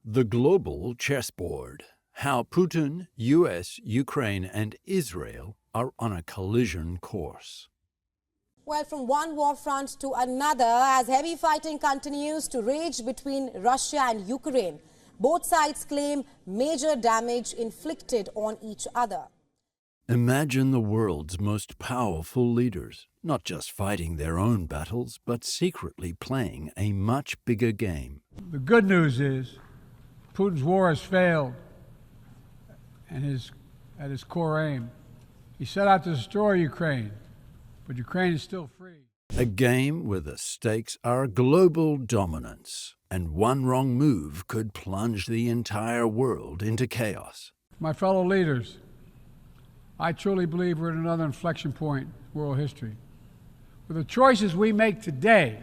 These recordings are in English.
The global chessboard. How Putin, US, Ukraine, and Israel are on a collision course. Well, from one war front to another, as heavy fighting continues to rage between Russia and Ukraine, both sides claim major damage inflicted on each other. Imagine the world's most powerful leaders, not just fighting their own battles, but secretly playing a much bigger game. The good news is Putin's war has failed and at his core aim. He set out to destroy Ukraine, but Ukraine is still free. A game where the stakes are global dominance, and one wrong move could plunge the entire world into chaos. My fellow leaders, I truly believe we're at another inflection point in world history, where the choices we make today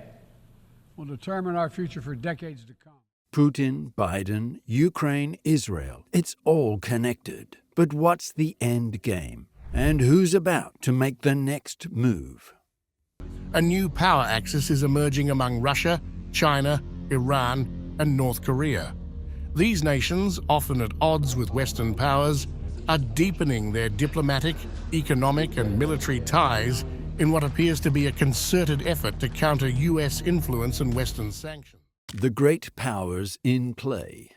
will determine our future for decades to come. Putin, Biden, Ukraine, Israel, it's all connected. But what's the end game? And who's about to make the next move? A new power axis is emerging among Russia, China, Iran, and North Korea. These nations, often at odds with Western powers, are deepening their diplomatic, economic, and military ties in what appears to be a concerted effort to counter US influence and Western sanctions. The great powers in play.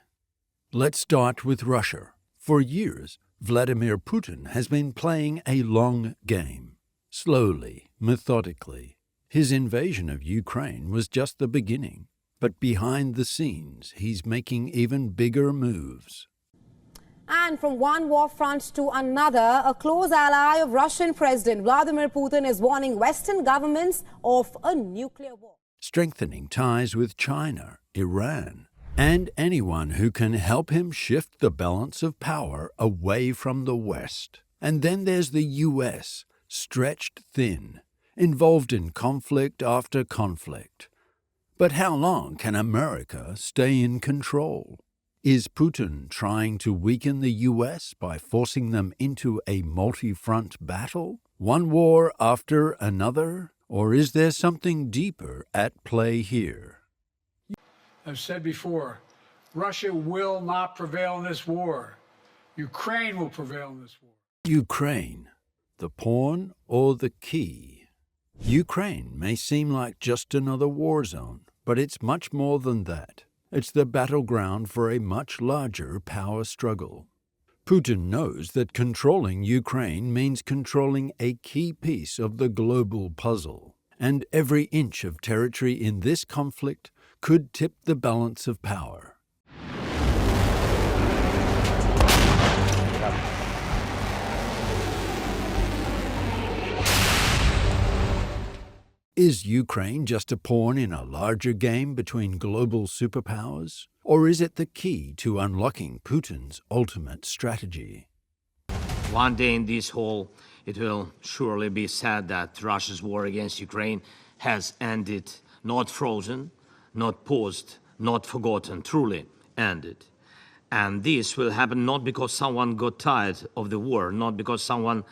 Let's start with Russia. For years, Vladimir Putin has been playing a long game. Slowly, methodically. His invasion of Ukraine was just the beginning. But behind the scenes, he's making even bigger moves. And from one war front to another, a close ally of Russian President Vladimir Putin is warning Western governments of a nuclear war. Strengthening ties with China, Iran, and anyone who can help him shift the balance of power away from the West. And then there's the US, stretched thin, involved in conflict after conflict. But how long can America stay in control? Is Putin trying to weaken the US by forcing them into a multi-front battle? One war after another? Or is there something deeper at play here? I've said before, Russia will not prevail in this war. Ukraine will prevail in this war. Ukraine, the pawn or the key? Ukraine may seem like just another war zone, but it's much more than that. It's the battleground for a much larger power struggle. Putin knows that controlling Ukraine means controlling a key piece of the global puzzle, and every inch of territory in this conflict could tip the balance of power. Is Ukraine just a pawn in a larger game between global superpowers? Or is it the key to unlocking Putin's ultimate strategy? One day in this hall, it will surely be said that Russia's war against Ukraine has ended, not frozen, not paused, not forgotten, truly ended. And this will happen not because someone got tired of the war, not because someone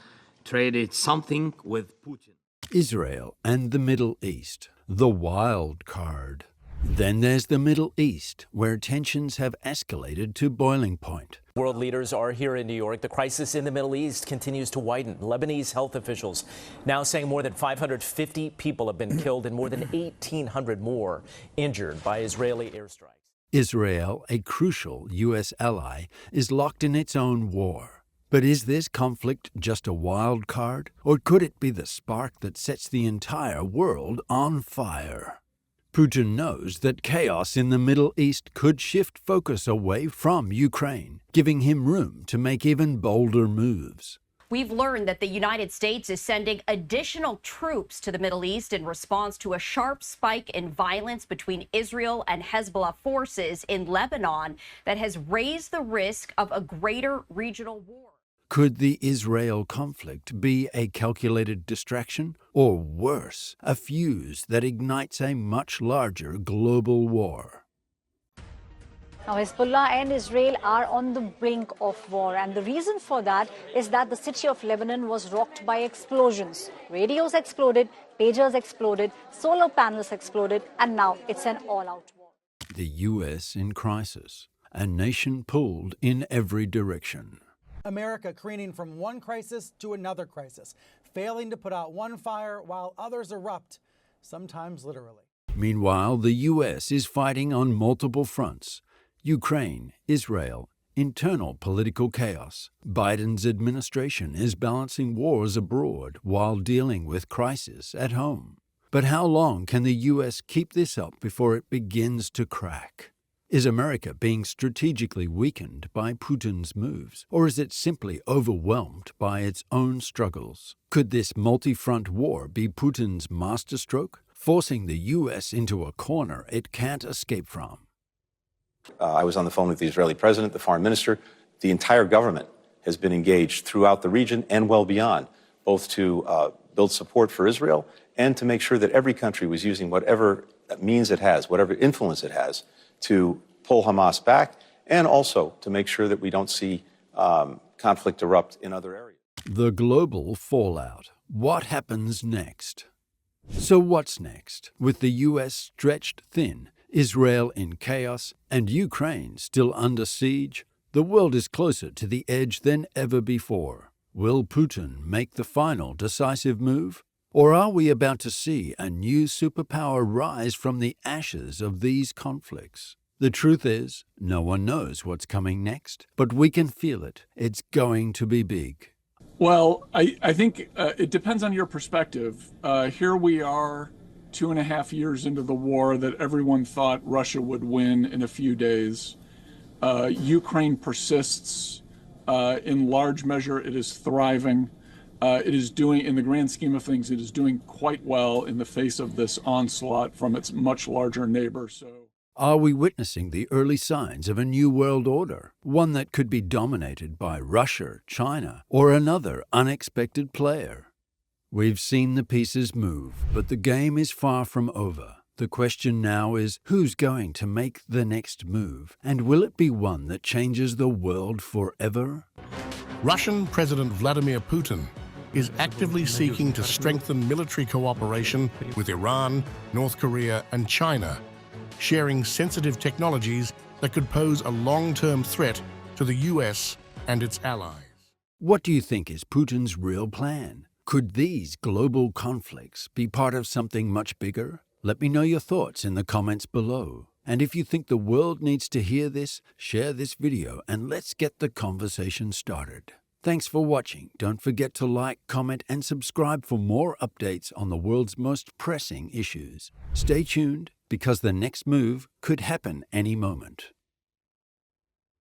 traded something with Putin. Israel and the Middle East, the wild card. Then there's the Middle East, where tensions have escalated to boiling point. World leaders are here in New York. The crisis in the Middle East continues to widen. Lebanese health officials now saying more than 550 people have been killed and more than 1,800 more injured by Israeli airstrikes. Israel, a crucial U.S. ally, is locked in its own war. But is this conflict just a wild card, or could it be the spark that sets the entire world on fire? Putin knows that chaos in the Middle East could shift focus away from Ukraine, giving him room to make even bolder moves. We've learned that the United States is sending additional troops to the Middle East in response to a sharp spike in violence between Israel and Hezbollah forces in Lebanon that has raised the risk of a greater regional war. Could the Israel conflict be a calculated distraction, or worse, a fuse that ignites a much larger global war? Now, Hezbollah and Israel are on the brink of war, and the reason for that is that the city of Lebanon was rocked by explosions. Radios exploded, pagers exploded, solar panels exploded, and now it's an all-out war. The U.S. in crisis. a nation pulled in every direction. America careening from one crisis to another crisis, failing to put out one fire while others erupt, sometimes literally. Meanwhile, the U.S. is fighting on multiple fronts: Ukraine, Israel, internal political chaos. Biden's administration is balancing wars abroad while dealing with crisis at home. But how long can the U.S. keep this up before it begins to crack? Is America being strategically weakened by Putin's moves, or is it simply overwhelmed by its own struggles? Could this multi-front war be Putin's masterstroke, forcing the U.S. into a corner it can't escape from? I was on the phone with the Israeli president, the foreign minister. The entire government has been engaged throughout the region and well beyond, both to build support for Israel and to make sure that every country was using whatever means it has, whatever influence it has, to pull Hamas back, and also to make sure that we don't see conflict erupt in other areas. The global fallout. What happens next? So what's next? With the U.S. stretched thin, Israel in chaos, and Ukraine still under siege, the world is closer to the edge than ever before. Will Putin make the final decisive move? Or are we about to see a new superpower rise from the ashes of these conflicts? The truth is, no one knows what's coming next, but we can feel it. It's going to be big. Well, I think it depends on your perspective. Here we are 2.5 years into the war that everyone thought Russia would win in a few days. Ukraine persists. In large measure, it is thriving. It is doing, in the grand scheme of things, it is doing quite well in the face of this onslaught from its much larger neighbor. Are we witnessing the early signs of a new world order, one that could be dominated by Russia, China, or another unexpected player? We've seen the pieces move, but the game is far from over. The question now is, who's going to make the next move, and will it be one that changes the world forever? Russian President Vladimir Putin is actively seeking to strengthen military cooperation with Iran, North Korea, and China, sharing sensitive technologies that could pose a long-term threat to the U.S. and its allies. What do you think is Putin's real plan? Could these global conflicts be part of something much bigger? Let me know your thoughts in the comments below. And if you think the world needs to hear this, share this video and let's get the conversation started. Thanks for watching. Don't forget to like, comment, and subscribe for more updates on the world's most pressing issues. Stay tuned, because the next move could happen any moment.